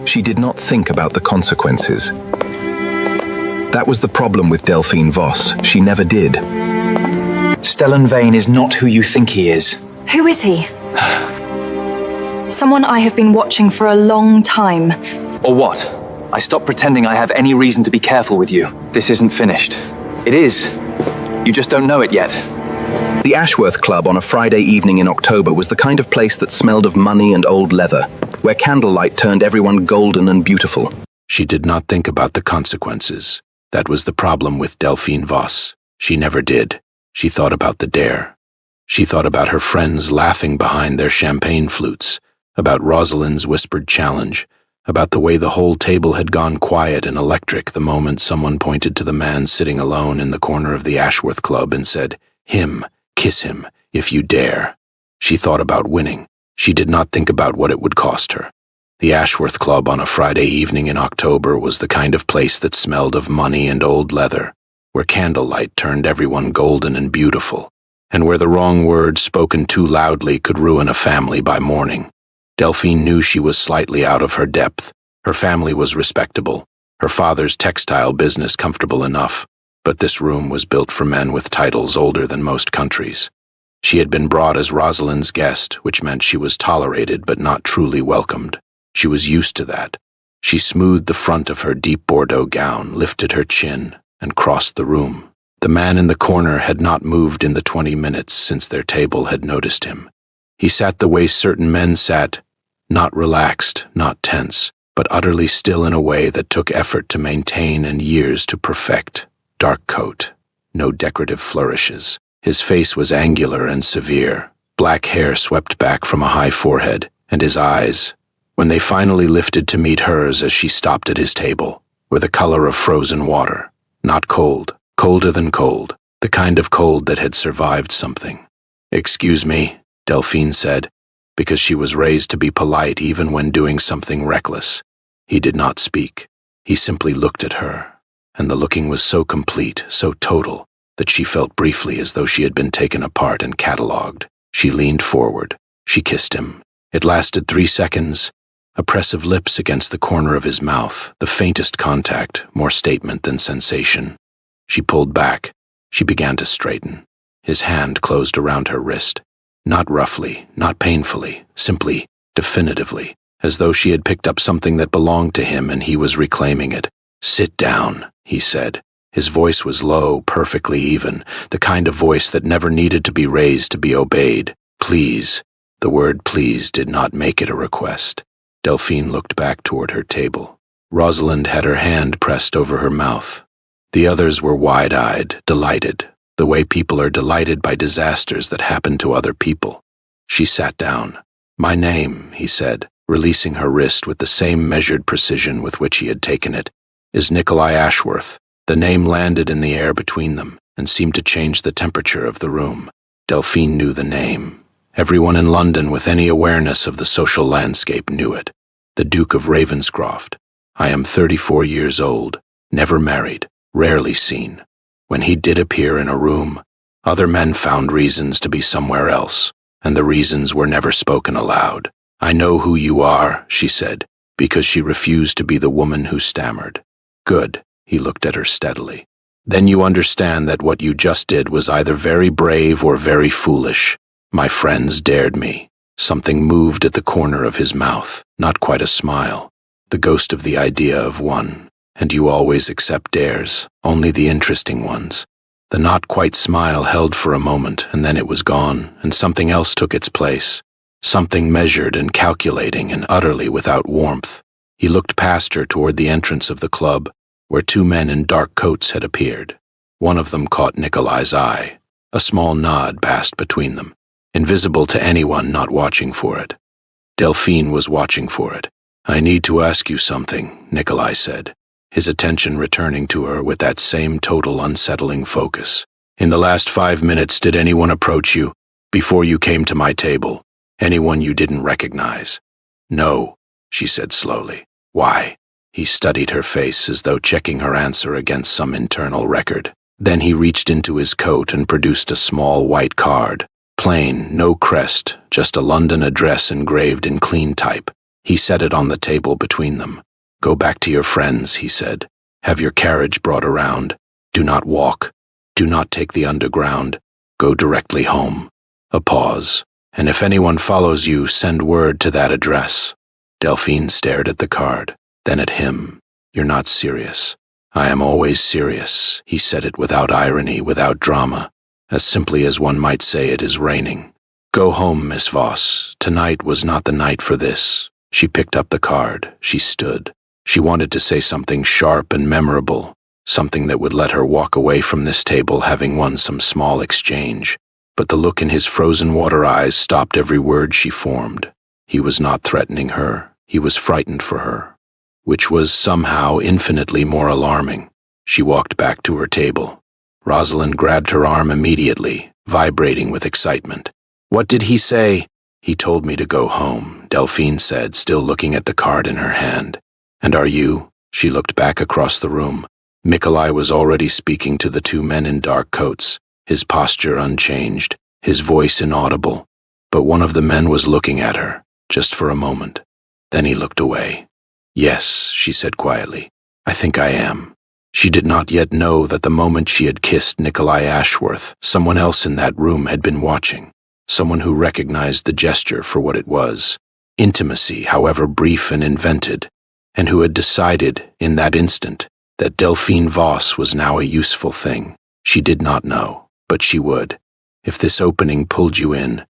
She did not think about the consequences. That was the problem with Delphine Voss. She never did. Stellan Vane is not who you think he is. Who is he? Someone I have been watching for a long time. Or what? I stopped pretending I have any reason to be careful with you. This isn't finished. It is. You just don't know it yet. The Ashworth Club on a Friday evening in October was the kind of place that smelled of money and old leather, where candlelight turned everyone golden and beautiful. She did not think about the consequences. That was the problem with Delphine Voss. She never did. She thought about the dare. She thought about her friends laughing behind their champagne flutes, about Rosalind's whispered challenge, about the way the whole table had gone quiet and electric the moment someone pointed to the man sitting alone in the corner of the Ashworth Club and said, "Him, kiss him, if you dare." She thought about winning. She did not think about what it would cost her. The Ashworth Club on a Friday evening in October was the kind of place that smelled of money and old leather, where candlelight turned everyone golden and beautiful, and where the wrong word spoken too loudly could ruin a family by morning. Delphine knew she was slightly out of her depth. Her family was respectable, her father's textile business comfortable enough, but this room was built for men with titles older than most countries. She had been brought as Rosalind's guest, which meant she was tolerated but not truly welcomed. She was used to that. She smoothed the front of her deep Bordeaux gown, lifted her chin, and crossed the room. The man in the corner had not moved in the 20 minutes since their table had noticed him. He sat the way certain men sat, not relaxed, not tense, but utterly still in a way that took effort to maintain and years to perfect. Dark coat, no decorative flourishes. His face was angular and severe, black hair swept back from a high forehead, and his eyes, when they finally lifted to meet hers as she stopped at his table, were the color of frozen water. Not cold, colder than cold, the kind of cold that had survived something. "Excuse me," Delphine said, because she was raised to be polite even when doing something reckless. He did not speak. He simply looked at her, and the looking was so complete, so total, that she felt briefly as though she had been taken apart and catalogued. She leaned forward. She kissed him. It lasted 3 seconds. A press of lips against the corner of his mouth, the faintest contact, more statement than sensation. She pulled back. She began to straighten. His hand closed around her wrist. Not roughly, not painfully, simply, definitively, as though she had picked up something that belonged to him and he was reclaiming it. "Sit down," he said. His voice was low, perfectly even, the kind of voice that never needed to be raised to be obeyed. "Please." The word please did not make it a request. Delphine looked back toward her table. Rosalind had her hand pressed over her mouth. The others were wide-eyed, delighted, the way people are delighted by disasters that happen to other people. She sat down. "My name," he said, releasing her wrist with the same measured precision with which he had taken it, "is Nikolai Ashworth." The name landed in the air between them and seemed to change the temperature of the room. Delphine knew the name. Everyone in London with any awareness of the social landscape knew it. The Duke of Ravenscroft. I am 34 years old, never married, rarely seen. When he did appear in a room, other men found reasons to be somewhere else, and the reasons were never spoken aloud. "I know who you are," she said, because she refused to be the woman who stammered. "Good," he looked at her steadily. "Then you understand that what you just did was either very brave or very foolish. My friends dared me." Something moved at the corner of his mouth, not quite a smile, the ghost of the idea of one. "And you always accept dares, only the interesting ones." The not quite smile held for a moment, and then it was gone, and something else took its place. Something measured and calculating and utterly without warmth. He looked past her toward the entrance of the club, where 2 men in dark coats had appeared. One of them caught Nikolai's eye. A small nod passed between them, invisible to anyone not watching for it. Delphine was watching for it. "I need to ask you something," Nikolai said, his attention returning to her with that same total unsettling focus. "In the last 5 minutes, did anyone approach you, before you came to my table? Anyone you didn't recognize?" "No," she said slowly. "Why?" He studied her face as though checking her answer against some internal record. Then he reached into his coat and produced a small white card. Plain, no crest, just a London address engraved in clean type. He set it on the table between them. "Go back to your friends," he said. "Have your carriage brought around. Do not walk. Do not take the underground. Go directly home." A pause. "And if anyone follows you, send word to that address." Delphine stared at the card, then at him. "You're not serious." "I am always serious." He said it without irony, without drama, as simply as one might say it is raining. "Go home, Miss Voss. Tonight was not the night for this." She picked up the card. She stood. She wanted to say something sharp and memorable, something that would let her walk away from this table having won some small exchange. But the look in his frozen water eyes stopped every word she formed. He was not threatening her. He was frightened for her, which was somehow infinitely more alarming. She walked back to her table. Rosalind grabbed her arm immediately, vibrating with excitement. "What did he say?" "He told me to go home," Delphine said, still looking at the card in her hand. "And are you?" She looked back across the room. Nikolai was already speaking to the two men in dark coats, his posture unchanged, his voice inaudible. But one of the men was looking at her, just for a moment. Then he looked away. "Yes," she said quietly, "I think I am." She did not yet know that the moment she had kissed Nikolai Ashworth, someone else in that room had been watching, someone who recognized the gesture for what it was, intimacy, however brief and invented, and who had decided, in that instant, that Delphine Voss was now a useful thing. She did not know, but she would. If this opening pulled you in,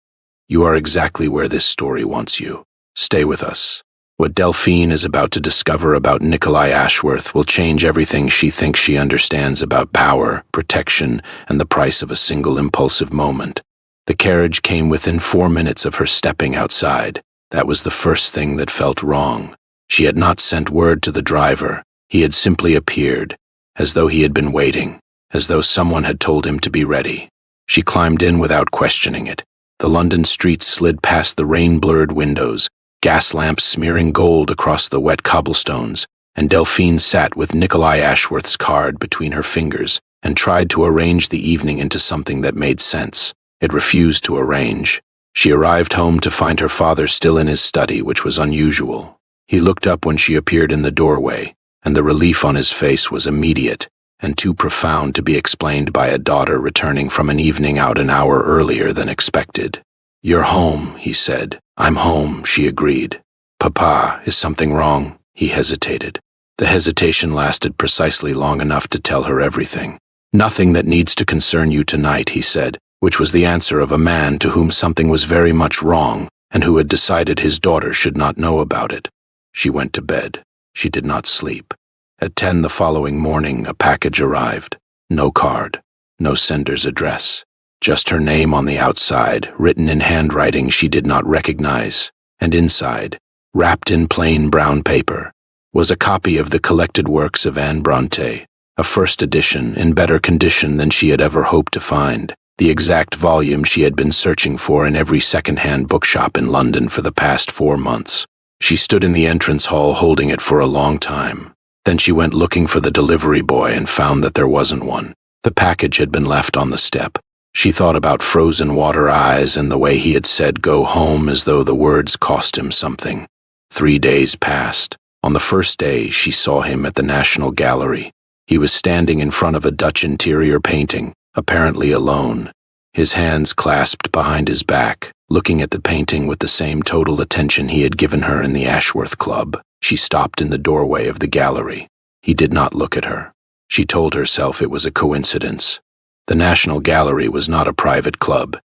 you are exactly where this story wants you. Stay with us. What Delphine is about to discover about Nikolai Ashworth will change everything she thinks she understands about power, protection, and the price of a single impulsive moment. The carriage came within 4 minutes of her stepping outside. That was the first thing that felt wrong. She had not sent word to the driver. He had simply appeared, as though he had been waiting, as though someone had told him to be ready. She climbed in without questioning it. The London streets slid past the rain-blurred windows, gas lamps smearing gold across the wet cobblestones, and Delphine sat with Nikolai Ashworth's card between her fingers and tried to arrange the evening into something that made sense. It refused to arrange. She arrived home to find her father still in his study, which was unusual. He looked up when she appeared in the doorway, and the relief on his face was immediate and too profound to be explained by a daughter returning from an evening out an hour earlier than expected. "You're home," he said. "I'm home," she agreed. "Papa, is something wrong?" He hesitated. The hesitation lasted precisely long enough to tell her everything. "Nothing that needs to concern you tonight," he said, which was the answer of a man to whom something was very much wrong and who had decided his daughter should not know about it. She went to bed. She did not sleep. At 10 the following morning, a package arrived. No card, no sender's address. Just her name on the outside, written in handwriting she did not recognize, and inside, wrapped in plain brown paper, was a copy of the collected works of Anne Brontë, a first edition in better condition than she had ever hoped to find, the exact volume she had been searching for in every second-hand bookshop in London for the past 4 months. She stood in the entrance hall holding it for a long time. Then she went looking for the delivery boy and found that there wasn't one. The package had been left on the step. She thought about frozen water eyes and the way he had said "go home" as though the words cost him something. 3 days passed. On the first day, she saw him at the National Gallery. He was standing in front of a Dutch interior painting, apparently alone, his hands clasped behind his back, looking at the painting with the same total attention he had given her in the Ashworth Club. She stopped in the doorway of the gallery. He did not look at her. She told herself it was a coincidence. The National Gallery was not a private club.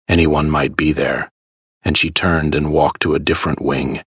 Anyone might be there. And she turned and walked to a different wing.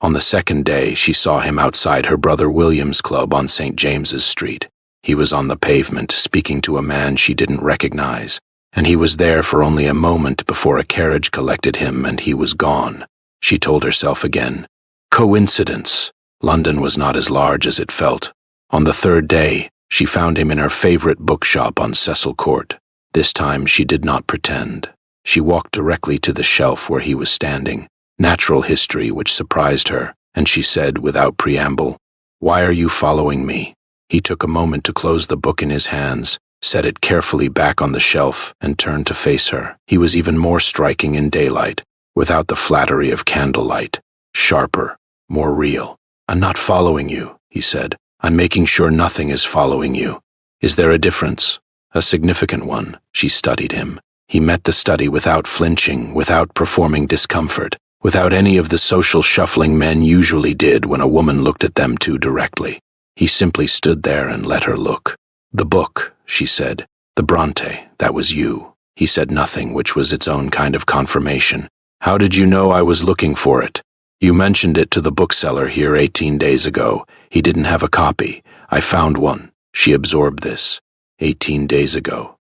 On the second day, she saw him outside her brother William's club on St. James's Street. He was on the pavement, speaking to a man she didn't recognize, and he was there for only a moment before a carriage collected him and he was gone. She told herself again. Coincidence. London was not as large as it felt. On the third day, she found him in her favorite bookshop on Cecil Court. This time she did not pretend. She walked directly to the shelf where he was standing, Natural History, which surprised her, and she said without preamble, "Why are you following me?" He took a moment to close the book in his hands, set it carefully back on the shelf, and turned to face her. He was even more striking in daylight, without the flattery of candlelight. Sharper, more real. I'm not following you, he said. I'm making sure nothing is following you. Is there a difference? A significant one. She studied him. He met the study without flinching, without performing discomfort, without any of the social shuffling men usually did when a woman looked at them too directly. He simply stood there and let her look. The book, she said. The Bronte, that was you. He said nothing, which was its own kind of confirmation. How did you know I was looking for it? You mentioned it to the bookseller here 18 days ago. He didn't have a copy. I found one. She absorbed this. 18 days ago.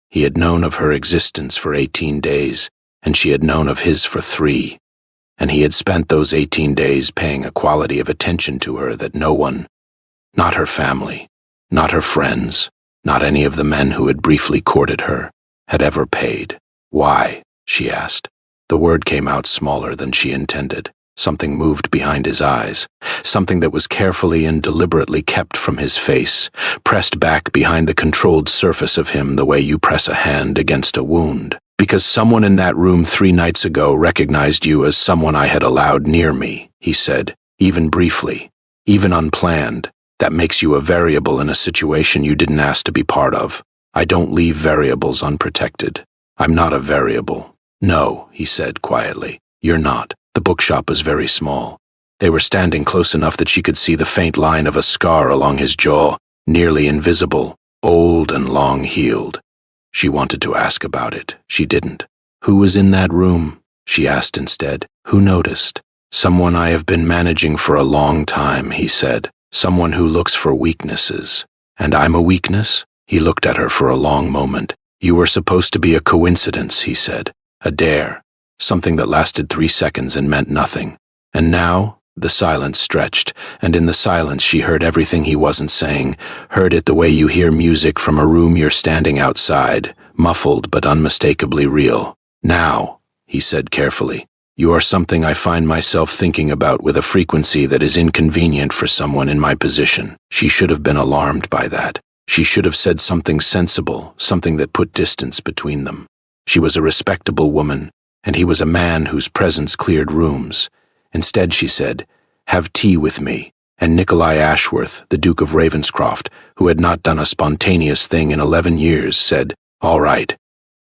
He had known of her existence for 18 days, and she had known of his for 3. And he had spent those 18 days paying a quality of attention to her that no one, not her family, not her friends, not any of the men who had briefly courted her, had ever paid. Why? She asked. The word came out smaller than she intended. Something moved behind his eyes, something that was carefully and deliberately kept from his face, pressed back behind the controlled surface of him the way you press a hand against a wound. Because someone in that room 3 nights ago recognized you as someone I had allowed near me, he said, even briefly, even unplanned. That makes you a variable in a situation you didn't ask to be part of. I don't leave variables unprotected. I'm not a variable. No, he said quietly. You're not. The bookshop was very small. They were standing close enough that she could see the faint line of a scar along his jaw, nearly invisible, old and long-healed. She wanted to ask about it. She didn't. Who was in that room? She asked instead. Who noticed? Someone I have been managing for a long time, he said. Someone who looks for weaknesses. And I'm a weakness? He looked at her for a long moment. You were supposed to be a coincidence, he said. A dare. Something that lasted 3 seconds and meant nothing. And now, the silence stretched, and in the silence she heard everything he wasn't saying, heard it the way you hear music from a room you're standing outside, muffled but unmistakably real. Now, he said carefully, you are something I find myself thinking about with a frequency that is inconvenient for someone in my position. She should have been alarmed by that. She should have said something sensible, something that put distance between them. She was a respectable woman, and he was a man whose presence cleared rooms. Instead, she said, have tea with me. And Nikolai Ashworth, the Duke of Ravenscroft, who had not done a spontaneous thing in 11 years, said, all right.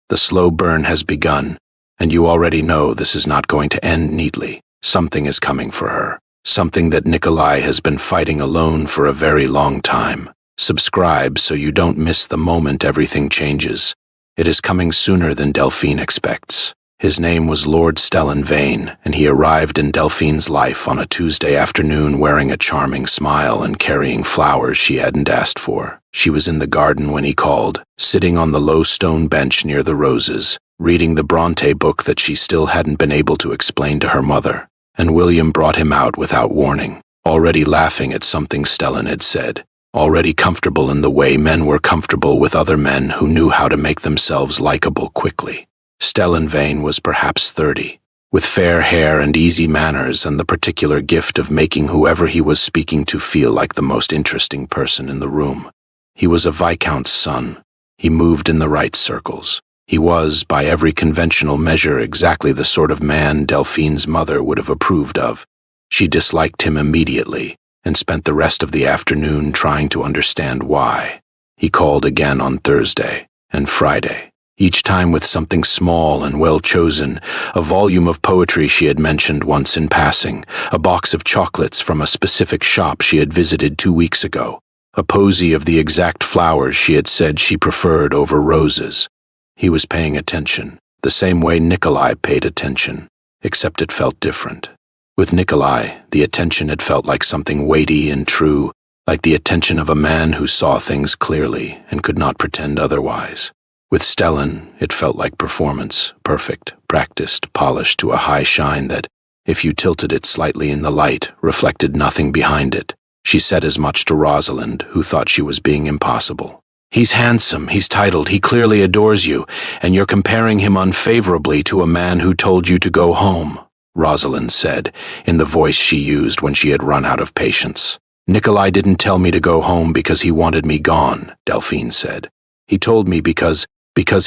The slow burn has begun, and you already know this is not going to end neatly. Something is coming for her. Something that Nikolai has been fighting alone for a very long time. Subscribe so you don't miss the moment everything changes. It is coming sooner than Delphine expects. His name was Lord Stellan Vane, and he arrived in Delphine's life on a Tuesday afternoon wearing a charming smile and carrying flowers she hadn't asked for. She was in the garden when he called, sitting on the low stone bench near the roses, reading the Bronte book that she still hadn't been able to explain to her mother. And William brought him out without warning, already laughing at something Stellan had said, already comfortable in the way men were comfortable with other men who knew how to make themselves likable quickly. Stellan Vane was perhaps 30, with fair hair and easy manners and the particular gift of making whoever he was speaking to feel like the most interesting person in the room. He was a viscount's son. He moved in the right circles. He was, by every conventional measure, exactly the sort of man Delphine's mother would have approved of. She disliked him immediately and spent the rest of the afternoon trying to understand why. He called again on Thursday and Friday, each time with something small and well-chosen, a volume of poetry she had mentioned once in passing, a box of chocolates from a specific shop she had visited 2 weeks ago, a posy of the exact flowers she had said she preferred over roses. He was paying attention, the same way Nikolai paid attention, except it felt different. With Nikolai, the attention had felt like something weighty and true, like the attention of a man who saw things clearly and could not pretend otherwise. With Stellan, it felt like performance, perfect, practiced, polished to a high shine that, if you tilted it slightly in the light, reflected nothing behind it. She said as much to Rosalind, who thought she was being impossible. He's handsome, he's titled, he clearly adores you, and you're comparing him unfavorably to a man who told you to go home, Rosalind said, in the voice she used when she had run out of patience. Nikolai didn't tell me to go home because he wanted me gone, Delphine said. He told me because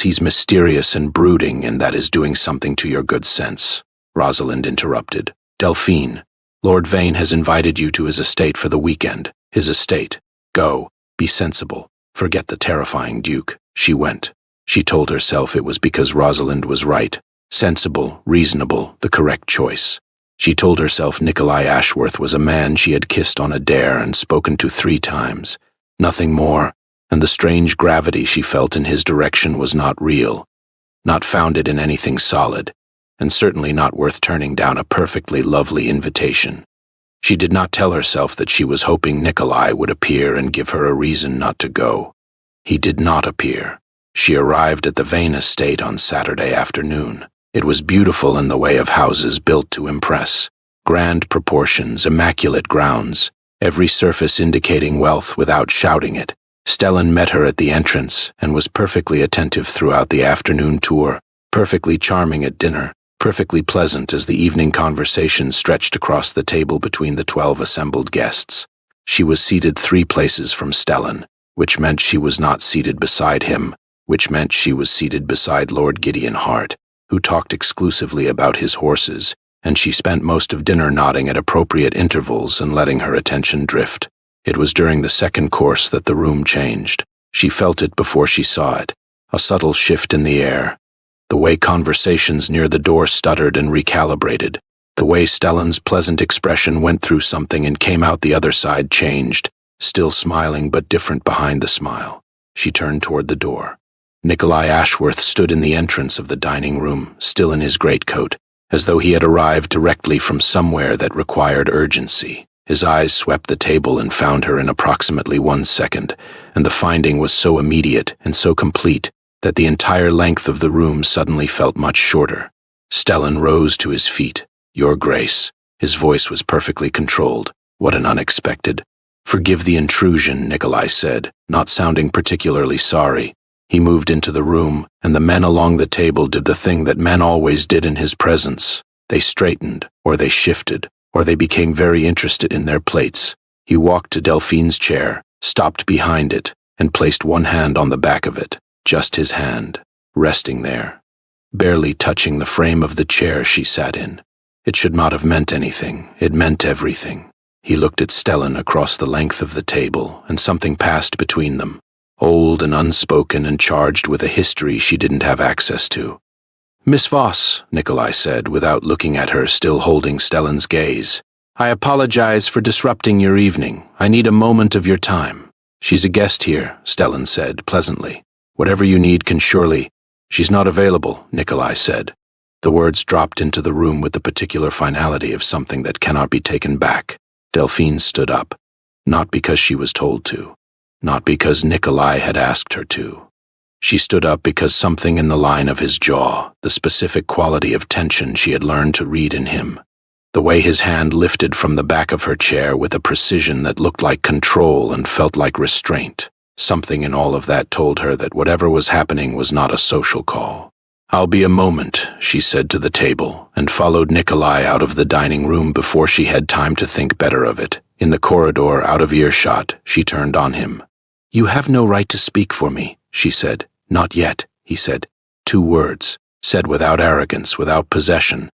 he's mysterious and brooding, and that is doing something to your good sense. Rosalind interrupted. Delphine, Lord Vane has invited you to his estate for the weekend. His estate. Go. Be sensible. Forget the terrifying Duke. She went. She told herself it was because Rosalind was right. Sensible, reasonable, the correct choice. She told herself Nikolai Ashworth was a man she had kissed on a dare and spoken to 3 times. Nothing more, and the strange gravity she felt in his direction was not real, not founded in anything solid, and certainly not worth turning down a perfectly lovely invitation. She did not tell herself that she was hoping Nikolai would appear and give her a reason not to go. He did not appear. She arrived at the Vane estate on Saturday afternoon. It was beautiful in the way of houses built to impress. Grand proportions, immaculate grounds, every surface indicating wealth without shouting it. Stellan met her at the entrance and was perfectly attentive throughout the afternoon tour, perfectly charming at dinner, perfectly pleasant as the evening conversation stretched across the table between the 12 assembled guests. She was seated 3 places from Stellan, which meant she was not seated beside him, which meant she was seated beside Lord Gideon Hart, who talked exclusively about his horses, and she spent most of dinner nodding at appropriate intervals and letting her attention drift. It was during the second course that the room changed. She felt it before she saw it, a subtle shift in the air. The way conversations near the door stuttered and recalibrated, the way Stellan's pleasant expression went through something and came out the other side changed, still smiling but different behind the smile. She turned toward the door. Nikolai Ashworth stood in the entrance of the dining room, still in his greatcoat, as though he had arrived directly from somewhere that required urgency. His eyes swept the table and found her in approximately 1 second, and the finding was so immediate and so complete that the entire length of the room suddenly felt much shorter. Stellan rose to his feet. "Your Grace." His voice was perfectly controlled. "What an unexpected." "Forgive the intrusion," Nikolai said, not sounding particularly sorry. He moved into the room, and the men along the table did the thing that men always did in his presence. They straightened, or they shifted, or they became very interested in their plates. He walked to Delphine's chair, stopped behind it, and placed one hand on the back of it, just his hand, resting there, barely touching the frame of the chair she sat in. It should not have meant anything. It meant everything. He looked at Stellan across the length of the table, and something passed between them, old and unspoken and charged with a history she didn't have access to. "Miss Voss," Nikolai said, without looking at her, still holding Stellan's gaze. "I apologize for disrupting your evening. I need a moment of your time." "She's a guest here," Stellan said, pleasantly. "Whatever you need can surely—" "She's not available," Nikolai said. The words dropped into the room with the particular finality of something that cannot be taken back. Delphine stood up, not because she was told to, not because Nikolai had asked her to. She stood up because something in the line of his jaw, the specific quality of tension she had learned to read in him, the way his hand lifted from the back of her chair with a precision that looked like control and felt like restraint, something in all of that told her that whatever was happening was not a social call. "I'll be a moment," she said to the table, and followed Nikolai out of the dining room before she had time to think better of it. In the corridor, out of earshot, she turned on him. "You have no right to speak for me," she said. "Not yet," he said. 2 words, said without arrogance, without possession,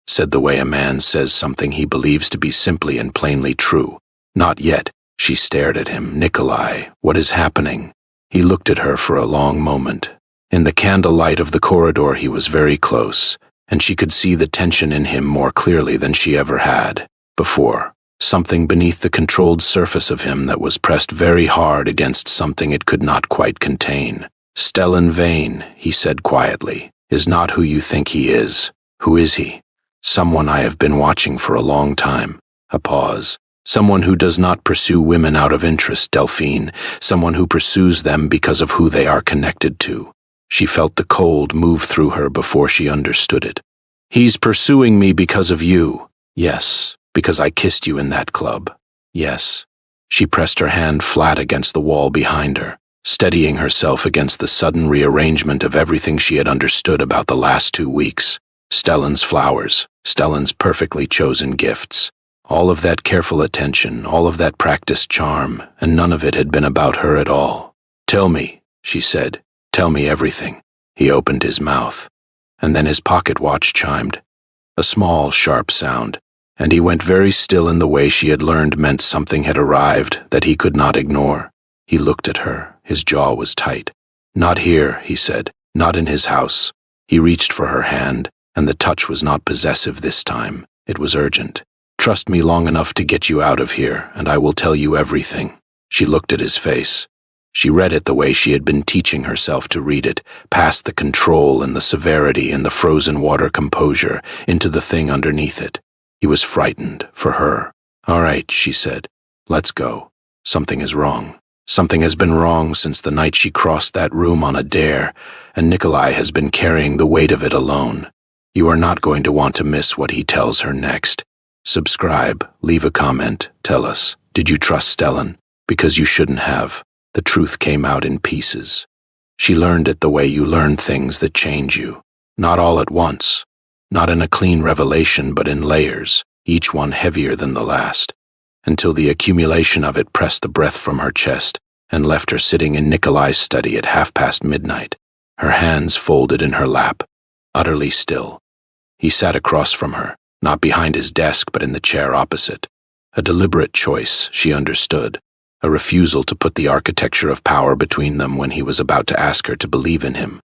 said the way a man says something he believes to be simply and plainly true. "Not yet." She stared at him. "Nikolai, what is happening?" He looked at her for a long moment. In the candlelight of the corridor he was very close, and she could see the tension in him more clearly than she ever had before. Something beneath the controlled surface of him that was pressed very hard against something it could not quite contain. "Stellan Vane," he said quietly, "is not who you think he is. Who is he?" "Someone I have been watching for a long time." A pause. "Someone who does not pursue women out of interest, Delphine. Someone who pursues them because of who they are connected to." She felt the cold move through her before she understood it. "He's pursuing me because of you." "Yes, because I kissed you in that club." "Yes." She pressed her hand flat against the wall behind her, steadying herself against the sudden rearrangement of everything she had understood about the last 2 weeks. Stellan's flowers, Stellan's perfectly chosen gifts. All of that careful attention, all of that practiced charm, and none of it had been about her at all. "Tell me," she said. "Tell me everything." He opened his mouth, and then his pocket watch chimed. A small, sharp sound. and he went very still in the way she had learned meant something had arrived that he could not ignore. He looked at her. His jaw was tight. "Not here," he said. "Not in his house." He reached for her hand, and the touch was not possessive this time. It was urgent. "Trust me long enough to get you out of here, and I will tell you everything." She looked at his face. She read it the way she had been teaching herself to read it, past the control and the severity and the frozen water composure, into the thing underneath it. He was frightened for her. "All right," she said. "Let's go. Something is wrong. Something has been wrong since the night she crossed that room on a dare, and Nikolai has been carrying the weight of it alone. You are not going to want to miss what he tells her next. Subscribe, leave a comment, tell us, did you trust Stellan? Because you shouldn't have. The truth came out in pieces. She learned it the way you learn things that change you. Not all at once. Not in a clean revelation, but in layers, each one heavier than the last, until the accumulation of it pressed the breath from her chest and left her sitting in Nikolai's study at midnight, her hands folded in her lap, utterly still. He sat across from her, not behind his desk but in the chair opposite. A deliberate choice, she understood, a refusal to put the architecture of power between them when he was about to ask her to believe in him.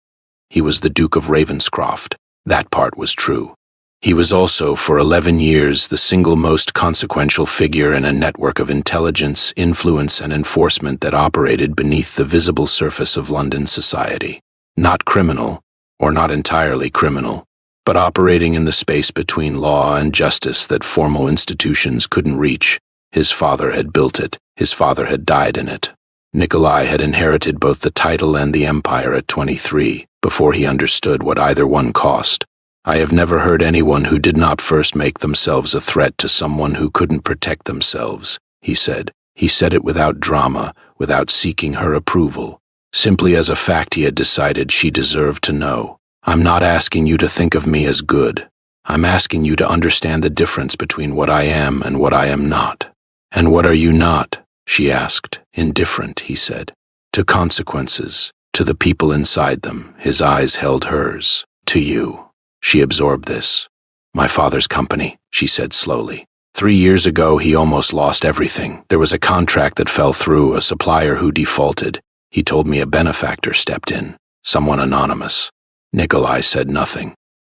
He was the Duke of Ravenscroft. That part was true. He was also, for 11 years, the single most consequential figure in a network of intelligence, influence, and enforcement that operated beneath the visible surface of London society. Not criminal, or not entirely criminal, but operating in the space between law and justice that formal institutions couldn't reach. His father had built it. His father had died in it. Nikolai had inherited both the title and the empire at 23, before he understood what either one cost. I have never heard anyone who did not first make themselves a threat to someone who couldn't protect themselves, he said. He said it without drama, without seeking her approval. Simply as a fact he had decided she deserved to know. I'm not asking you to think of me as good. I'm asking you to understand the difference between what I am and what I am not. And what are you not? She asked. Indifferent, he said. To consequences, to the people inside them. His eyes held hers. To you. She absorbed this. My father's company, she said slowly. 3 years ago, he almost lost everything. There was a contract that fell through, a supplier who defaulted. He told me a benefactor stepped in, someone anonymous. Nikolai said nothing.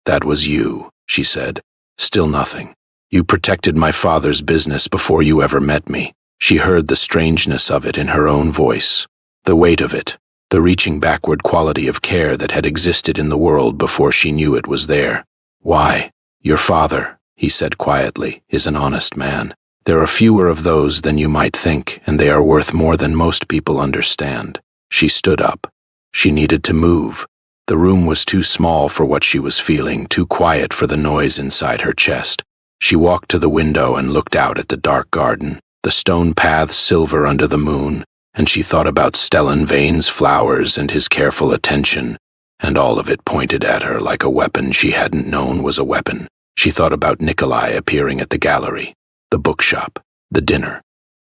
That was you, she said. Still nothing. You protected my father's business before you ever met me. She heard the strangeness of it in her own voice. The weight of it. The reaching backward quality of care that had existed in the world before she knew it was there. Why? Your father, he said quietly, is an honest man. There are fewer of those than you might think, and they are worth more than most people understand. She stood up. She needed to move. The room was too small for what she was feeling, too quiet for the noise inside her chest. She walked to the window and looked out at the dark garden, the stone paths silver under the moon, and she thought about Stellan Vane's flowers and his careful attention, and all of it pointed at her like a weapon she hadn't known was a weapon. She thought about Nikolai appearing at the gallery, the bookshop, the dinner.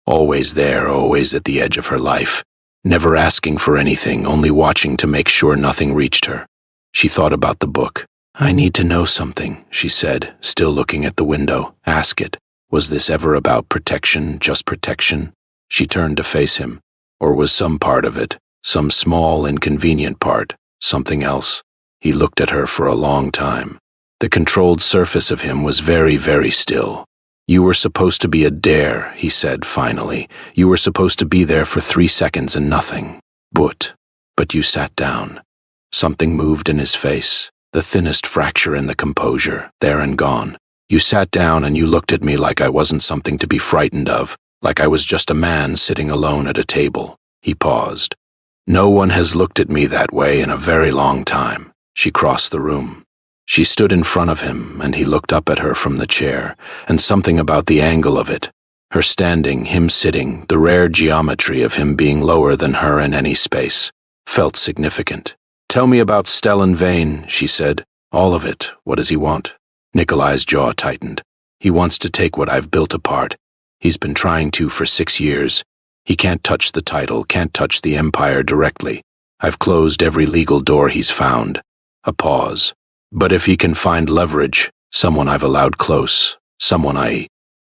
Always there, always at the edge of her life, never asking for anything, only watching to make sure nothing reached her. She thought about the book. I need to know something, she said, still looking at the window. Ask it. Was this ever about protection, just protection? She turned to face him. Or was some part of it, some small, inconvenient part, something else? He looked at her for a long time. The controlled surface of him was very, very still. You were supposed to be a dare, he said finally. You were supposed to be there for 3 seconds and nothing. But you sat down. Something moved in his face, the thinnest fracture in the composure, there and gone. You sat down and you looked at me like I wasn't something to be frightened of. Like I was just a man sitting alone at a table. He paused. No one has looked at me that way in a very long time. She crossed the room. She stood in front of him, and he looked up at her from the chair, and something about the angle of it, her standing, him sitting, the rare geometry of him being lower than her in any space, felt significant. Tell me about Stellan Vane, she said. All of it. What does he want? Nikolai's jaw tightened. He wants to take what I've built apart. He's been trying to for 6 years. He can't touch the title, can't touch the empire directly. I've closed every legal door he's found. A pause. But if he can find leverage, someone I've allowed close,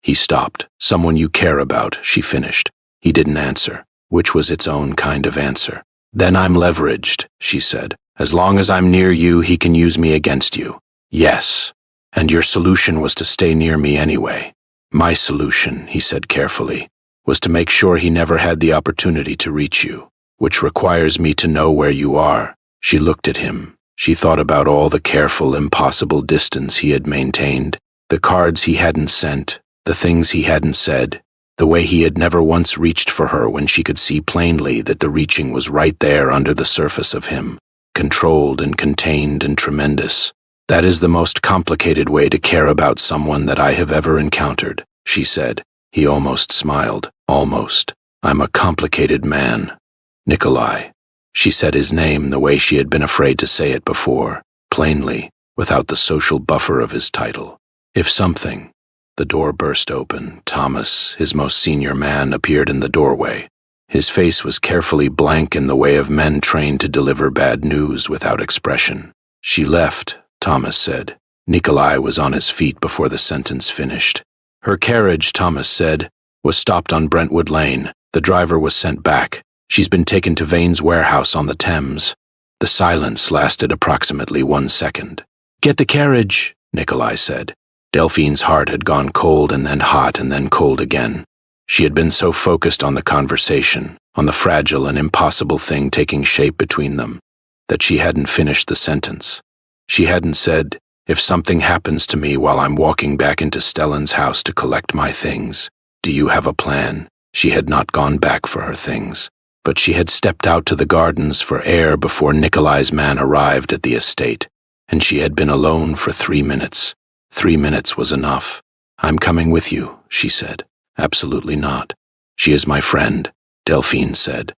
He stopped. Someone you care about, she finished. He didn't answer, which was its own kind of answer. Then I'm leveraged, she said. As long as I'm near you, he can use me against you. Yes. And your solution was to stay near me anyway. My solution, he said carefully, was to make sure he never had the opportunity to reach you, which requires me to know where you are. She looked at him. She thought about all the careful, impossible distance he had maintained, the cards he hadn't sent, the things he hadn't said, the way he had never once reached for her when she could see plainly that the reaching was right there under the surface of him, controlled and contained and tremendous. That is the most complicated way to care about someone that I have ever encountered, she said. He almost smiled. Almost. I'm a complicated man. Nikolai. She said his name the way she had been afraid to say it before, plainly, without the social buffer of his title. If something. The door burst open. Thomas, his most senior man, appeared in the doorway. His face was carefully blank in the way of men trained to deliver bad news without expression. She left, Thomas said. Nikolai was on his feet before the sentence finished. Her carriage, Thomas said, was stopped on Brentwood Lane. The driver was sent back. She's been taken to Vane's warehouse on the Thames. The silence lasted approximately 1 second. Get the carriage, Nikolai said. Delphine's heart had gone cold and then hot and then cold again. She had been so focused on the conversation, on the fragile and impossible thing taking shape between them, that she hadn't finished the sentence. She hadn't said, if something happens to me while I'm walking back into Stellan's house to collect my things, do you have a plan? She had not gone back for her things, but she had stepped out to the gardens for air before Nikolai's man arrived at the estate, and she had been alone for 3 minutes. 3 minutes was enough. I'm coming with you, she said. Absolutely not. She is my friend, Delphine said.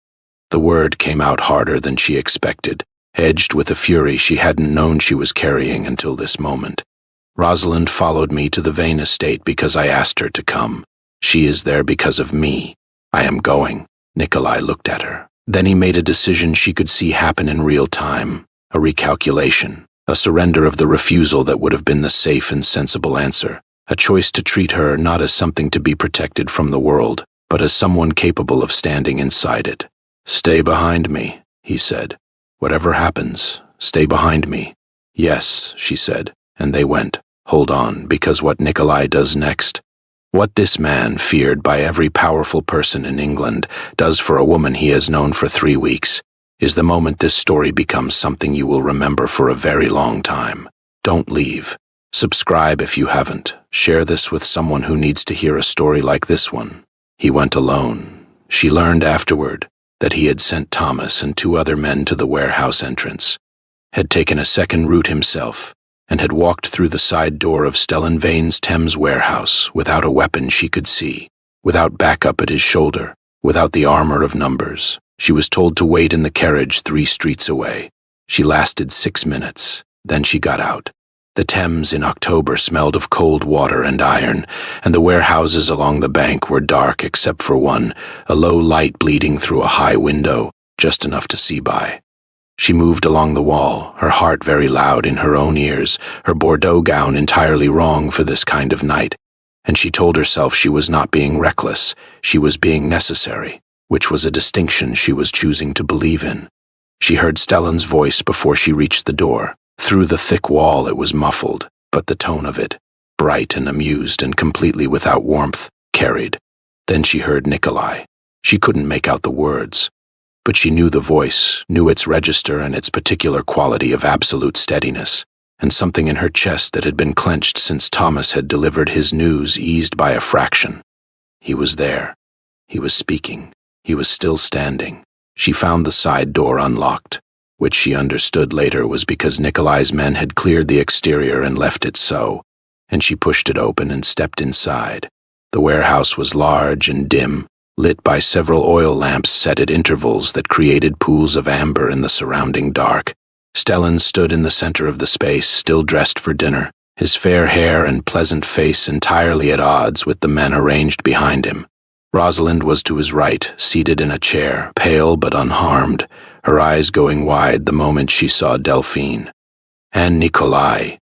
The word came out harder than she expected, edged with a fury she hadn't known she was carrying until this moment. Rosalind followed me to the Vane estate because I asked her to come. She is there because of me. I am going. Nikolai looked at her. Then he made a decision she could see happen in real time, a recalculation, a surrender of the refusal that would have been the safe and sensible answer, a choice to treat her not as something to be protected from the world, but as someone capable of standing inside it. Stay behind me, he said. Whatever happens, stay behind me. Yes, she said, and they went. Hold on, because what Nikolai does next, what this man, feared by every powerful person in England, does for a woman he has known for 3 weeks, is the moment this story becomes something you will remember for a very long time. Don't leave. Subscribe if you haven't. Share this with someone who needs to hear a story like this one. He went alone. She learned afterward that he had sent Thomas and 2 other men to the warehouse entrance, had taken a second route himself, and had walked through the side door of Stellan Vane's Thames warehouse without a weapon she could see, without backup at his shoulder, without the armor of numbers. She was told to wait in the carriage 3 streets away. She lasted 6 minutes. Then she got out. The Thames in October smelled of cold water and iron, and the warehouses along the bank were dark except for one, a low light bleeding through a high window, just enough to see by. She moved along the wall, her heart very loud in her own ears, her Bordeaux gown entirely wrong for this kind of night, and she told herself she was not being reckless, she was being necessary, which was a distinction she was choosing to believe in. She heard Stellan's voice before she reached the door. Through the thick wall it was muffled, but the tone of it, bright and amused and completely without warmth, carried. Then she heard Nikolai. She couldn't make out the words, but she knew the voice, knew its register and its particular quality of absolute steadiness, and something in her chest that had been clenched since Thomas had delivered his news eased by a fraction. He was there. He was speaking. He was still standing. She found the side door unlocked, which she understood later was because Nikolai's men had cleared the exterior and left it so, and she pushed it open and stepped inside. The warehouse was large and dim, lit by several oil lamps set at intervals that created pools of amber in the surrounding dark. Stellan stood in the center of the space, still dressed for dinner, his fair hair and pleasant face entirely at odds with the men arranged behind him. Rosalind was to his right, seated in a chair, pale but unharmed, her eyes going wide the moment she saw Delphine. And Nikolai.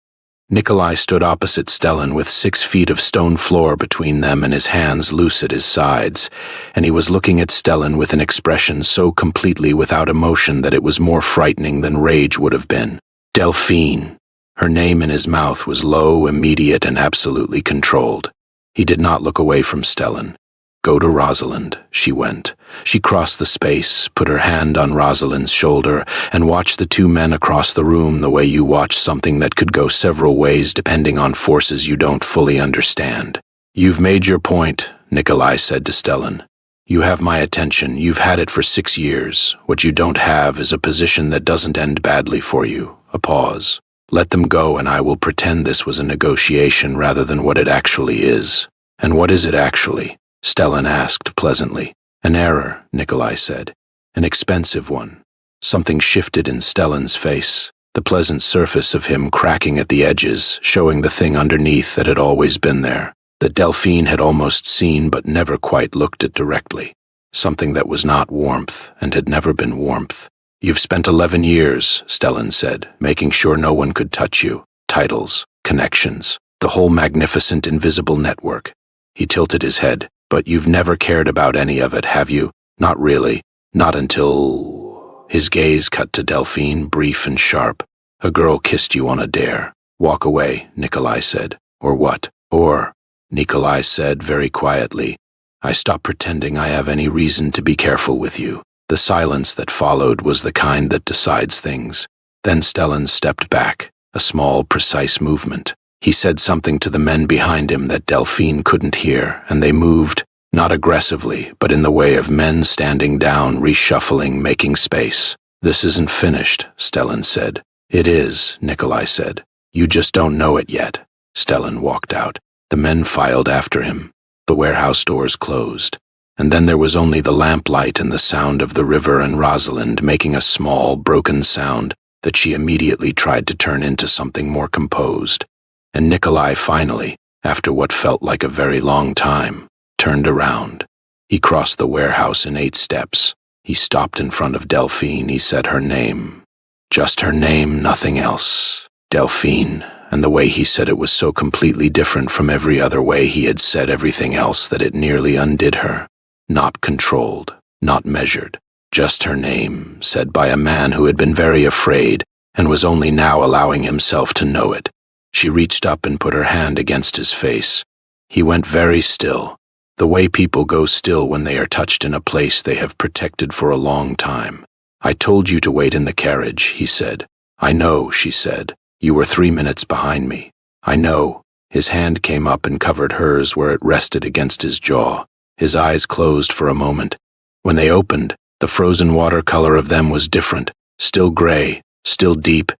Nikolai stood opposite Stellan with 6 feet of stone floor between them and his hands loose at his sides, and he was looking at Stellan with an expression so completely without emotion that it was more frightening than rage would have been. Delphine. Her name in his mouth was low, immediate, and absolutely controlled. He did not look away from Stellan. Go to Rosalind, she went. She crossed the space, put her hand on Rosalind's shoulder, and watched the 2 men across the room the way you watch something that could go several ways depending on forces you don't fully understand. You've made your point, Nikolai said to Stellan. You have my attention. You've had it for 6 years. What you don't have is a position that doesn't end badly for you. A pause. Let them go and I will pretend this was a negotiation rather than what it actually is. And what is it actually? Stellan asked pleasantly. An error, Nikolai said. An expensive one. Something shifted in Stellan's face, the pleasant surface of him cracking at the edges, showing the thing underneath that had always been there, that Delphine had almost seen but never quite looked at directly. Something that was not warmth and had never been warmth. You've spent 11 years, Stellan said, making sure no one could touch you. Titles, connections, the whole magnificent invisible network. He tilted his head. But you've never cared about any of it, have you? Not really. Not until... His gaze cut to Delphine, brief and sharp. A girl kissed you on a dare. Walk away, Nikolai said. Or what? Or, Nikolai said very quietly, I stop pretending I have any reason to be careful with you. The silence that followed was the kind that decides things. Then Stellan stepped back, a small, precise movement. He said something to the men behind him that Delphine couldn't hear, and they moved, not aggressively, but in the way of men standing down, reshuffling, making space. This isn't finished, Stellan said. It is, Nikolai said. You just don't know it yet. Stellan walked out. The men filed after him. The warehouse doors closed. And then there was only the lamplight and the sound of the river and Rosalind making a small, broken sound that she immediately tried to turn into something more composed. And Nikolai finally, after what felt like a very long time, turned around. He crossed the warehouse in 8 steps. He stopped in front of Delphine. He said her name. Just her name, nothing else. Delphine. And the way he said it was so completely different from every other way he had said everything else that it nearly undid her. Not controlled, not measured. Just her name, said by a man who had been very afraid and was only now allowing himself to know it. She reached up and put her hand against his face. He went very still, the way people go still when they are touched in a place they have protected for a long time. I told you to wait in the carriage, he said. I know, she said. You were 3 minutes behind me. I know. His hand came up and covered hers where it rested against his jaw. His eyes closed for a moment. When they opened, the frozen watercolor of them was different, still gray, still deep,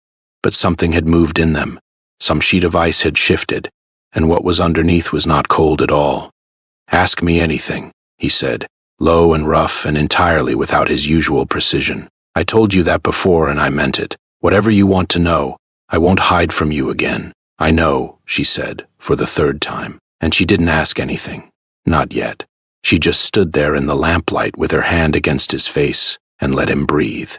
but something had moved in them. Some sheet of ice had shifted, and what was underneath was not cold at all. Ask me anything, he said, low and rough and entirely without his usual precision. I told you that before and I meant it. Whatever you want to know, I won't hide from you again. I know, she said, for the 3rd time, and she didn't ask anything. Not yet. She just stood there in the lamplight with her hand against his face and let him breathe.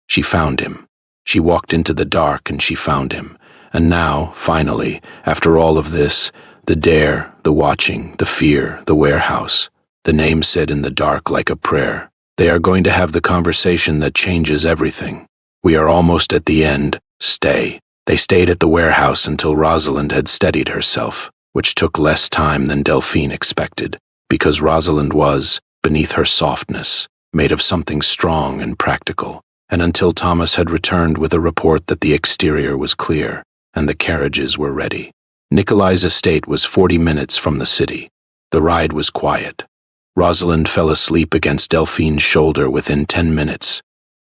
She found him. She walked into the dark and she found him. And now, finally, after all of this, the dare, the watching, the fear, the warehouse, the name said in the dark like a prayer, they are going to have the conversation that changes everything. We are almost at the end. Stay. They stayed at the warehouse until Rosalind had steadied herself, which took less time than Delphine expected, because Rosalind was, beneath her softness, made of something strong and practical, and until Thomas had returned with a report that the exterior was clear, and the carriages were ready. Nikolai's estate was 40 minutes from the city. The ride was quiet. Rosalind fell asleep against Delphine's shoulder within 10 minutes.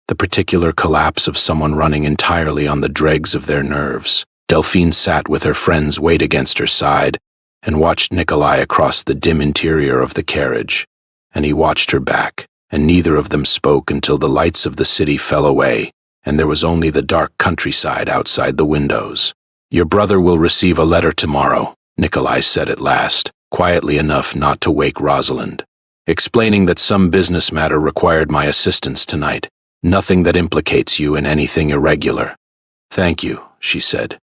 The particular collapse of someone running entirely on the dregs of their nerves. Delphine sat with her friend's weight against her side and watched Nikolai across the dim interior of the carriage. And he watched her back, and neither of them spoke until the lights of the city fell away, and there was only the dark countryside outside the windows. Your brother will receive a letter tomorrow, Nikolai said at last, quietly enough not to wake Rosalind, explaining that some business matter required my assistance tonight, nothing that implicates you in anything irregular. Thank you, she said.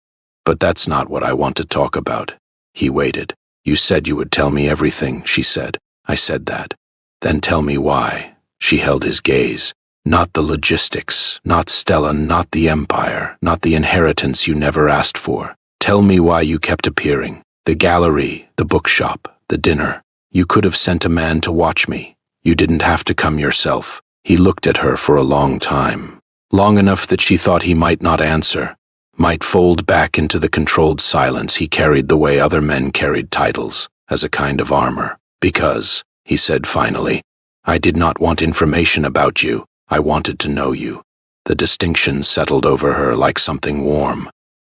But that's not what I want to talk about. He waited. You said you would tell me everything, she said. I said that. Then tell me why. She held his gaze. Not the logistics, not Stella, not the empire, not the inheritance you never asked for. Tell me why you kept appearing. The gallery, the bookshop, the dinner. You could have sent a man to watch me. You didn't have to come yourself. He looked at her for a long time. Long enough that she thought he might not answer, might fold back into the controlled silence he carried the way other men carried titles, as a kind of armor. Because, he said finally, I did not want information about you. I wanted to know you. The distinction settled over her like something warm.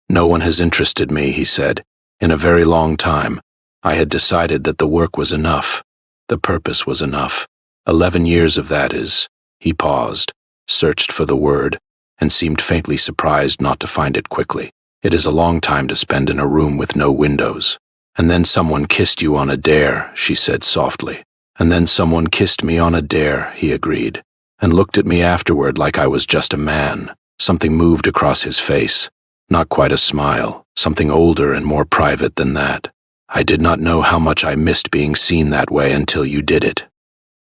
No one has interested me, he said, in a very long time. I had decided that the work was enough. The purpose was enough. 11 years of that is. He paused, searched for the word, and seemed faintly surprised not to find it quickly. It is a long time to spend in a room with no windows. And then someone kissed you on a dare, she said softly. And then someone kissed me on a dare, he agreed, and looked at me afterward like I was just a man. Something moved across his face. Not quite a smile, something older and more private than that. I did not know how much I missed being seen that way until you did it.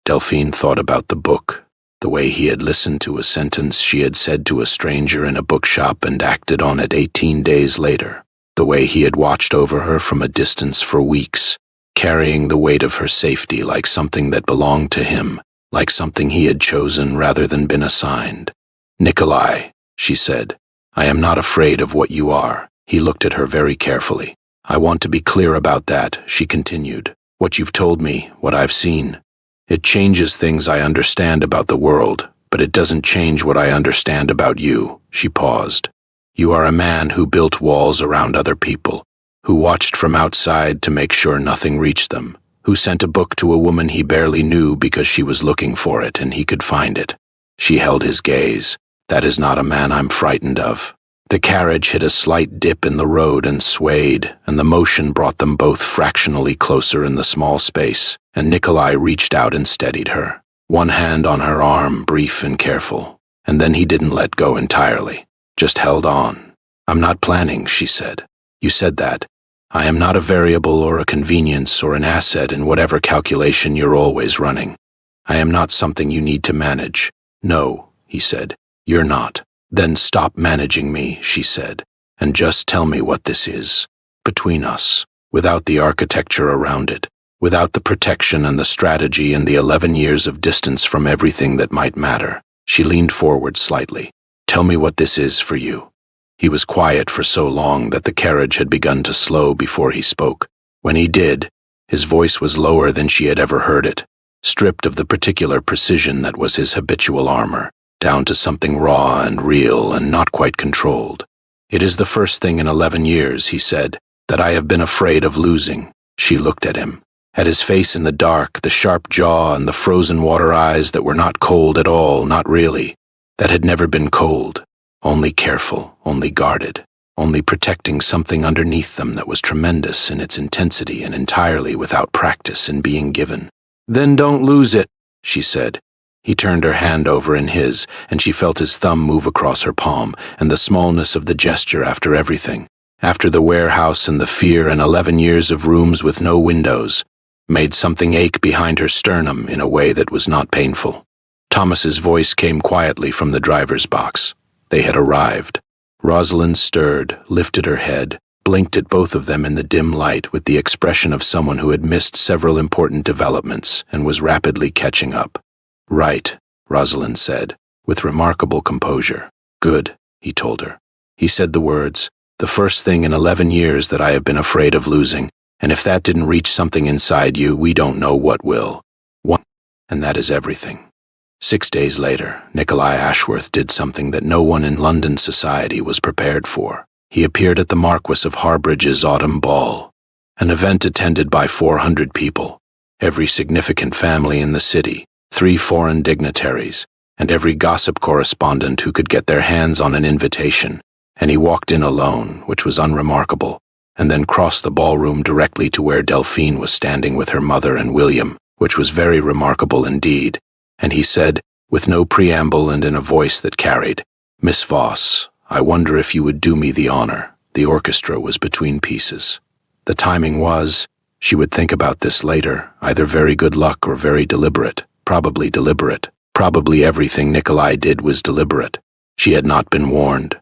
Delphine thought about the book, the way he had listened to a sentence she had said to a stranger in a bookshop and acted on it 18 days later, the way he had watched over her from a distance for weeks, carrying the weight of her safety like something that belonged to him, like something he had chosen rather than been assigned. Nikolai, she said, I am not afraid of what you are. He looked at her very carefully. I want to be clear about that, she continued. What you've told me, what I've seen. It changes things I understand about the world, but it doesn't change what I understand about you. She paused. You are a man who built walls around other people, who watched from outside to make sure nothing reached them, who sent a book to a woman he barely knew because she was looking for it and he could find it. She held his gaze. That is not a man I'm frightened of. The carriage hit a slight dip in the road and swayed, and the motion brought them both fractionally closer in the small space, and Nikolai reached out and steadied her, one hand on her arm, brief and careful, and then he didn't let go entirely, just held on. I'm not planning, she said. You said that. I am not a variable or a convenience or an asset in whatever calculation you're always running. I am not something you need to manage. No, he said, you're not. Then stop managing me, she said, and just tell me what this is. Between us, without the architecture around it, without the protection and the strategy and the 11 years of distance from everything that might matter. She leaned forward slightly. Tell me what this is for you. He was quiet for so long that the carriage had begun to slow before he spoke. When he did, his voice was lower than she had ever heard it, stripped of the particular precision that was his habitual armor, down to something raw and real and not quite controlled. It is the first thing in 11 years, he said, that I have been afraid of losing. She looked at him, at his face in the dark, the sharp jaw and the frozen water eyes that were not cold at all, not really, that had never been cold, only careful, only guarded, only protecting something underneath them that was tremendous in its intensity and entirely without practice in being given. Then don't lose it, she said. He turned her hand over in his, and she felt his thumb move across her palm, and the smallness of the gesture after everything, after the warehouse and the fear and 11 years of rooms with no windows, made something ache behind her sternum in a way that was not painful. Thomas's voice came quietly from the driver's box. They had arrived. Rosalind stirred, lifted her head, blinked at both of them in the dim light with the expression of someone who had missed several important developments and was rapidly catching up. Right, Rosalind said, with remarkable composure. Good, he told her. He said the words, the first thing in 11 years that I have been afraid of losing, and if that didn't reach something inside you, we don't know what will. And that is everything. 6 days later, Nikolai Ashworth did something that no one in London society was prepared for. He appeared at the Marquis of Harbridge's autumn ball, an event attended by 400 people, every significant family in the city, 3 foreign dignitaries, and every gossip correspondent who could get their hands on an invitation, and he walked in alone, which was unremarkable, and then crossed the ballroom directly to where Delphine was standing with her mother and William, which was very remarkable indeed, and he said, with no preamble and in a voice that carried, Miss Voss, I wonder if you would do me the honor. The orchestra was between pieces. The timing was, she would think about this later, either very good luck or very deliberate. Probably deliberate. Probably everything Nikolai did was deliberate. She had not been warned.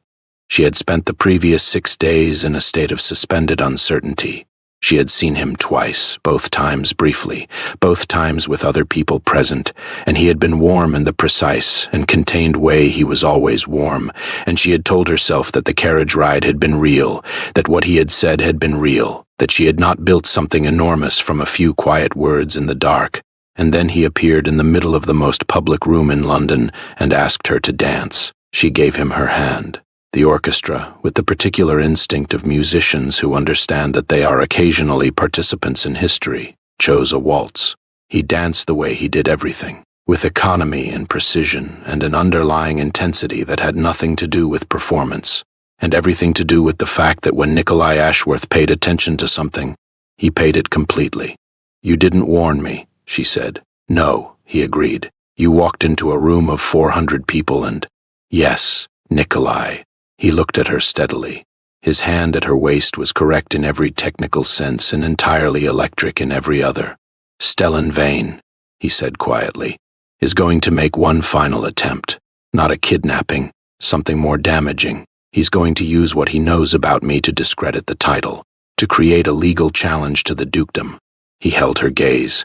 She had spent the previous 6 days in a state of suspended uncertainty. She had seen him twice, both times briefly, both times with other people present, and he had been warm in the precise and contained way he was always warm, and she had told herself that the carriage ride had been real, that what he had said had been real, that she had not built something enormous from a few quiet words in the dark. And then he appeared in the middle of the most public room in London and asked her to dance. She gave him her hand. The orchestra, with the particular instinct of musicians who understand that they are occasionally participants in history, chose a waltz. He danced the way he did everything, with economy and precision and an underlying intensity that had nothing to do with performance, and everything to do with the fact that when Nikolai Ashworth paid attention to something, he paid it completely. "You didn't warn me," she said. "No," he agreed. "You walked into a room of 400 people and—" "Yes, Nikolai." He looked at her steadily. His hand at her waist was correct in every technical sense and entirely electric in every other. "Stellan Vane," he said quietly, "is going to make one final attempt. Not a kidnapping, something more damaging. He's going to use what he knows about me to discredit the title, to create a legal challenge to the dukedom." He held her gaze.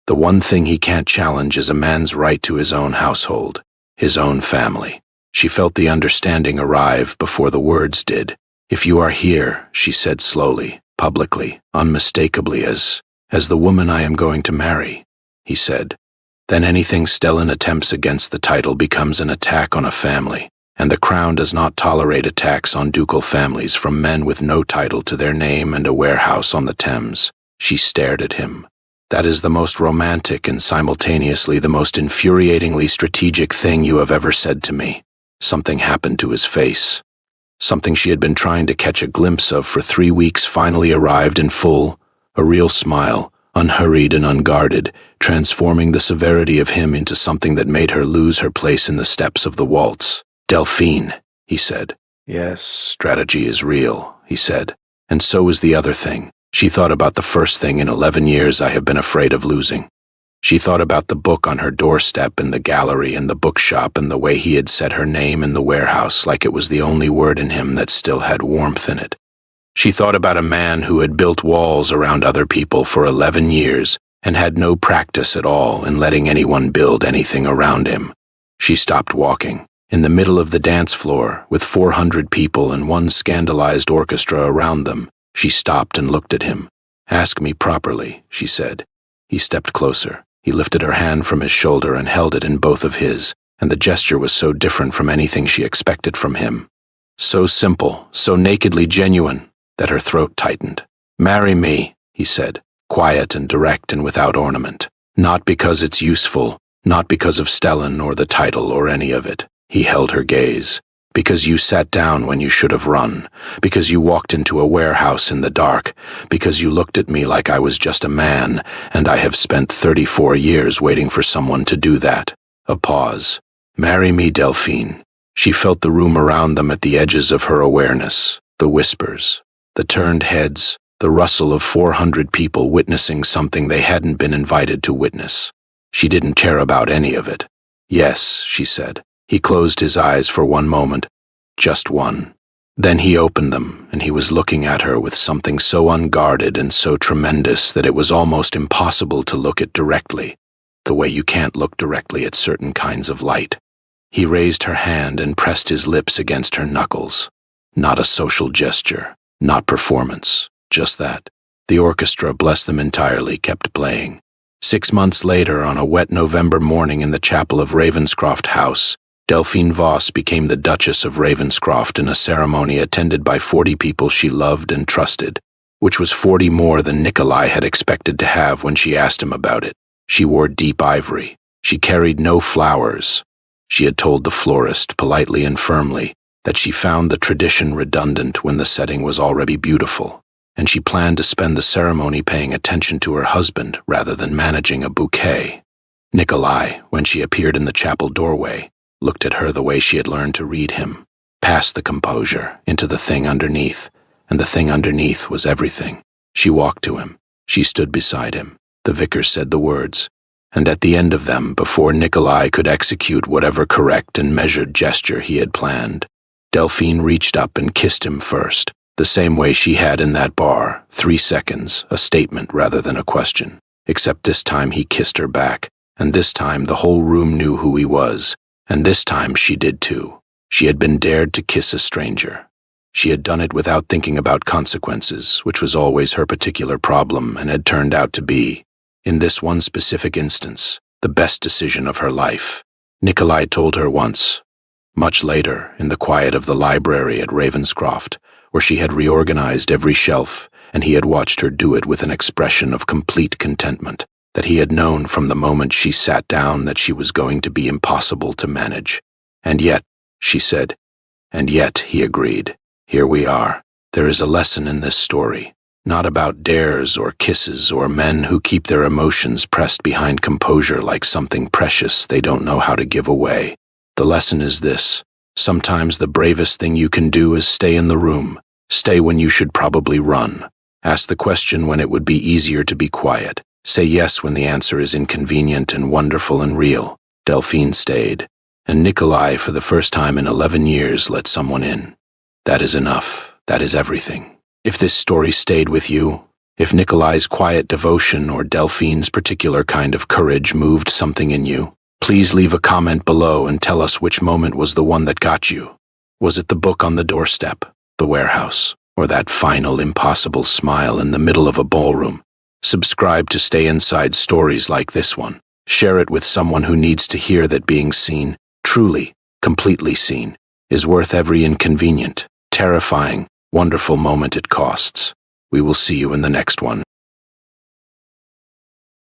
"The one thing he can't challenge is a man's right to his own household, his own family." She felt the understanding arrive before the words did. "If you are here," she said slowly, publicly, unmistakably as the woman I am going to marry," he said, "then anything Stellan attempts against the title becomes an attack on a family, and the crown does not tolerate attacks on ducal families from men with no title to their name and a warehouse on the Thames." She stared at him. "That is the most romantic and simultaneously the most infuriatingly strategic thing you have ever said to me." Something happened to his face. Something she had been trying to catch a glimpse of for 3 weeks finally arrived in full, a real smile, unhurried and unguarded, transforming the severity of him into something that made her lose her place in the steps of the waltz. "Delphine," he said. "Yes, strategy is real," he said. "And so is the other thing." She thought about the first thing in 11 years I have been afraid of losing. She thought about the book on her doorstep and the gallery and the bookshop and the way he had said her name in the warehouse like it was the only word in him that still had warmth in it. She thought about a man who had built walls around other people for 11 years and had no practice at all in letting anyone build anything around him. She stopped walking. In the middle of the dance floor, with 400 people and one scandalized orchestra around them, she stopped and looked at him. "Ask me properly," she said. He stepped closer. He lifted her hand from his shoulder and held it in both of his, and the gesture was so different from anything she expected from him. So simple, so nakedly genuine, that her throat tightened. "Marry me," he said, quiet and direct and without ornament. "Not because it's useful, not because of Stellan or the title or any of it." He held her gaze. "Because you sat down when you should have run, because you walked into a warehouse in the dark, because you looked at me like I was just a man, and I have spent 34 years waiting for someone to do that." A pause. "Marry me, Delphine." She felt the room around them at the edges of her awareness, the whispers, the turned heads, the rustle of 400 people witnessing something they hadn't been invited to witness. She didn't care about any of it. "Yes," she said. He closed his eyes for one moment, just one. Then he opened them, and he was looking at her with something so unguarded and so tremendous that it was almost impossible to look at directly, the way you can't look directly at certain kinds of light. He raised her hand and pressed his lips against her knuckles. Not a social gesture, not performance, just that. The orchestra, bless them entirely, kept playing. 6 months later, on a wet November morning in the chapel of Ravenscroft House, Delphine Voss became the Duchess of Ravenscroft in a ceremony attended by 40 people she loved and trusted, which was 40 more than Nikolai had expected to have when she asked him about it. She wore deep ivory. She carried no flowers. She had told the florist, politely and firmly, that she found the tradition redundant when the setting was already beautiful, and she planned to spend the ceremony paying attention to her husband rather than managing a bouquet. Nikolai, when she appeared in the chapel doorway, looked at her the way she had learned to read him, past the composure, into the thing underneath, and the thing underneath was everything. She walked to him. She stood beside him. The vicar said the words, and at the end of them, before Nikolai could execute whatever correct and measured gesture he had planned, Delphine reached up and kissed him first, the same way she had in that bar, 3 seconds, a statement rather than a question. Except this time he kissed her back, and this time the whole room knew who he was, and this time she did too. She had been dared to kiss a stranger. She had done it without thinking about consequences, which was always her particular problem and had turned out to be, in this one specific instance, the best decision of her life. Nikolai told her once. Much later, in the quiet of the library at Ravenscroft, where she had reorganized every shelf, and he had watched her do it with an expression of complete contentment, that he had known from the moment she sat down that she was going to be impossible to manage. And yet, she said, and yet, he agreed, here we are. There is a lesson in this story, not about dares or kisses or men who keep their emotions pressed behind composure like something precious they don't know how to give away. The lesson is this: sometimes the bravest thing you can do is stay in the room, stay when you should probably run, ask the question when it would be easier to be quiet, say yes when the answer is inconvenient and wonderful and real. Delphine stayed, and Nikolai, for the first time in 11 years, let someone in. That is enough. That is everything. If this story stayed with you, if Nikolai's quiet devotion or Delphine's particular kind of courage moved something in you, please leave a comment below and tell us which moment was the one that got you. Was it the book on the doorstep, the warehouse, or that final impossible smile in the middle of a ballroom? Subscribe to stay inside stories like this one. Share it with someone who needs to hear that being seen, truly, completely seen, is worth every inconvenient, terrifying, wonderful moment it costs. We will see you in the next one.